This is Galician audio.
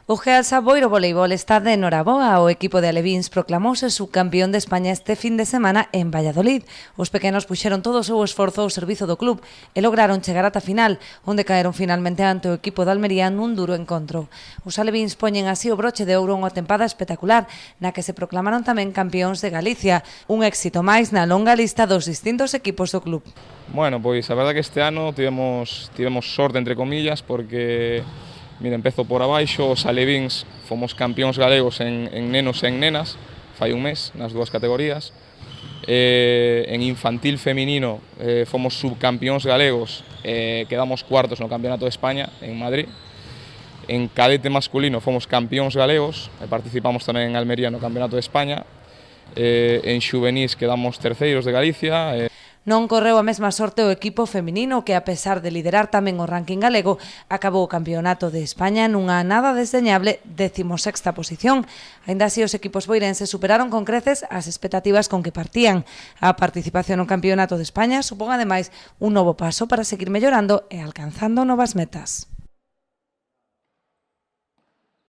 O Real Saboiro Voleibol está de noraboa. O equipo de alevíns proclamouse subcampeón de España este fin de semana en Valladolid. Os pequenos puxeron todo o seu esforzo ao servizo do club e lograron chegar ata final, onde caeron finalmente ante o equipo de Almería nun duro encontro. Os alevíns poñen así o broche de ouro unha tempada espectacular, na que se proclamaron tamén campións de Galicia, un éxito máis na longa lista dos distintos equipos do club. Bueno, pois a verdade que este ano tivemos sorte, entre comillas, porque mira, empezo por abaixo, os alevíns fomos campións galegos en nenos e en nenas, fai un mes, nas dúas categorías. En infantil feminino fomos subcampións galegos, quedamos cuartos no Campeonato de España en Madrid. En cadete masculino fomos campións galegos, participamos tamén en Almería no Campeonato de España. En xuvenís quedamos terceiros de Galicia. Non correu a mesma sorte o equipo feminino que, a pesar de liderar tamén o ranking galego, acabou o Campeonato de España nunha nada desdeñable 16ª posición. Aínda así, os equipos boirenses superaron con creces as expectativas con que partían. A participación no Campeonato de España supón ademais un novo paso para seguir mellorando e alcanzando novas metas.